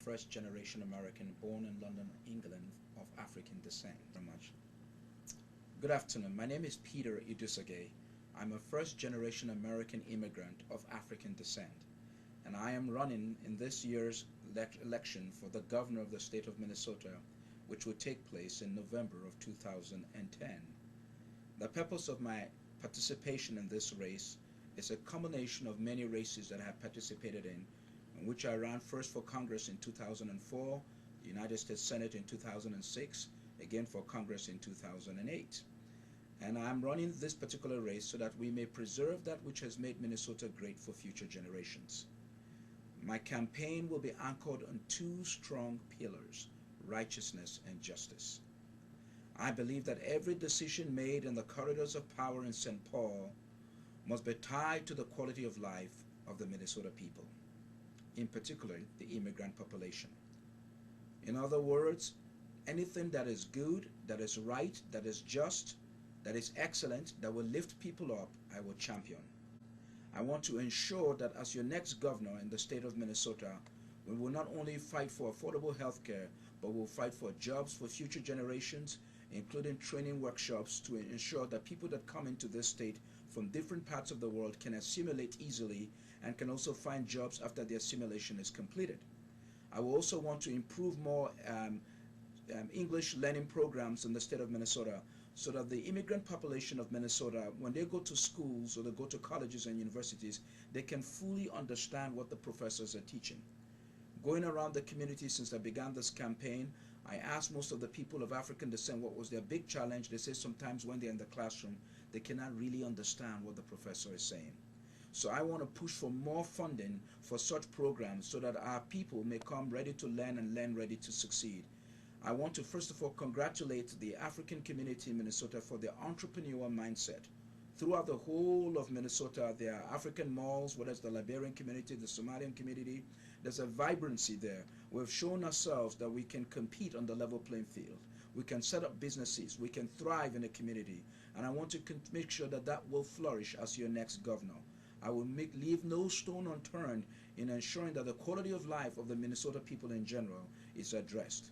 First generation American born in London, England, of African descent. Very much. Good afternoon. My name is Peter Idusogie. I'm a first generation American immigrant of African descent, and I am running in this year's election for the governor of the state of Minnesota, which will take place in November of 2010. The purpose of my participation in this race is a combination of many races that I have participated in which I ran first for Congress in 2004, the United States Senate in 2006, again for Congress in 2008. And I'm running this particular race so that we may preserve that which has made Minnesota great for future generations. My campaign will be anchored on two strong pillars: righteousness and justice. I believe that every decision made in the corridors of power in St. Paul must be tied to the quality of life of the Minnesota people, in particular the immigrant population. In other words, anything that is good, that is right, that is just, that is excellent, that will lift people up, I will champion. I want to ensure that as your next governor in the state of Minnesota, we will not only fight for affordable health care, but we'll fight for jobs for future generations, including training workshops to ensure that people that come into this state from different parts of the world can assimilate easily and can also find jobs after the assimilation is completed. I will also want to improve more English learning programs in the state of Minnesota so that the immigrant population of Minnesota, when they go to schools or they go to colleges and universities, they can fully understand what the professors are teaching. Going around the community since I began this campaign, I asked most of the people of African descent what was their big challenge. They say sometimes when they're in the classroom, they cannot really understand what the professor is saying. So I want to push for more funding for such programs so that our people may come ready to learn and learn ready to succeed. I want to first of all congratulate the African community in Minnesota for their entrepreneurial mindset. Throughout the whole of Minnesota, there are African malls, whether it's the Liberian community, the Somalian community. There's a vibrancy there. We've shown ourselves that we can compete on the level playing field. We can set up businesses. We can thrive in a community. And I want to make sure that that will flourish as your next governor. I will leave no stone unturned in ensuring that the quality of life of the Minnesota people in general is addressed.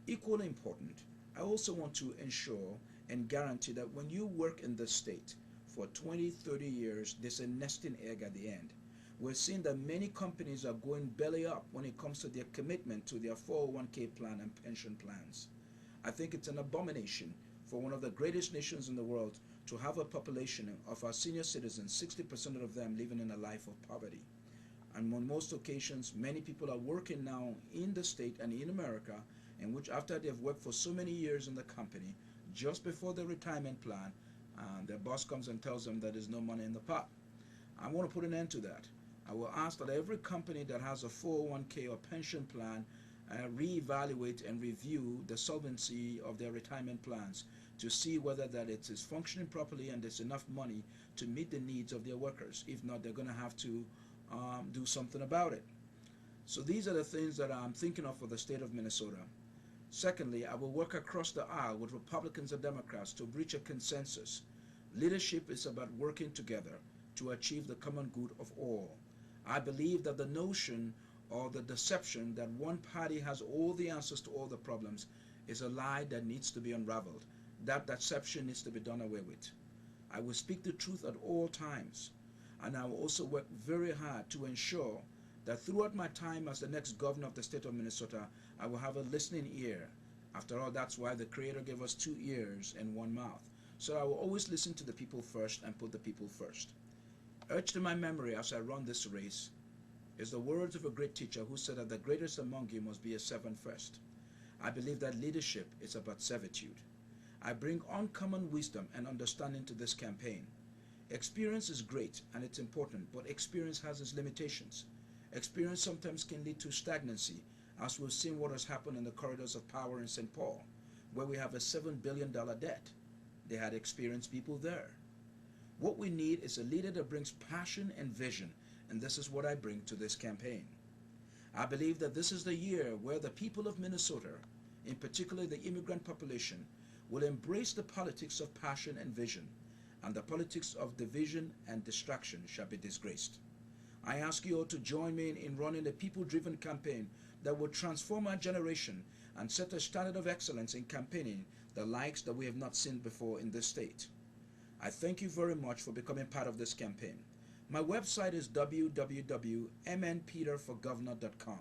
Equally important, I also want to ensure and guarantee that when you work in this state for 20, 30 years, there's a nesting egg at the end. We're seeing that many companies are going belly up when it comes to their commitment to their 401k plan and pension plans. I think it's an abomination for one of the greatest nations in the world to have a population of our senior citizens, 60% of them living in a life of poverty. And on most occasions, many people are working now in the state and in America, in which after they've worked for so many years in the company, just before their retirement plan, their boss comes and tells them that there's no money in the pot. I want to put an end to that. I will ask that every company that has a 401k or pension plan reevaluate and review the solvency of their retirement plans to see whether that it is functioning properly and there's enough money to meet the needs of their workers. If not, they're going to have to do something about it. So these are the things that I'm thinking of for the state of Minnesota. Secondly, I will work across the aisle with Republicans and Democrats to reach a consensus. Leadership is about working together to achieve the common good of all. I believe that the notion or the deception that one party has all the answers to all the problems is a lie that needs to be unraveled. That deception needs to be done away with. I will speak the truth at all times, and I will also work very hard to ensure that throughout my time as the next governor of the state of Minnesota, I will have a listening ear. After all, that's why the Creator gave us 2 ears and 1 mouth. So I will always listen to the people first and put the people first. Etched in my memory as I run this race is the words of a great teacher who said that the greatest among you must be a servant first. I believe that leadership is about servitude. I bring uncommon wisdom and understanding to this campaign. Experience is great and it's important, but experience has its limitations. Experience sometimes can lead to stagnancy, as we've seen what has happened in the corridors of power in St. Paul, where we have a $7 billion debt. They had experienced people there. What we need is a leader that brings passion and vision, and this is what I bring to this campaign. I believe that this is the year where the people of Minnesota, in particular the immigrant population, will embrace the politics of passion and vision, and the politics of division and distraction shall be disgraced. I ask you all to join me in running a people-driven campaign that will transform our generation and set a standard of excellence in campaigning the likes that we have not seen before in this state. I thank you very much for becoming part of this campaign. My website is www.mnpeterforgovernor.com.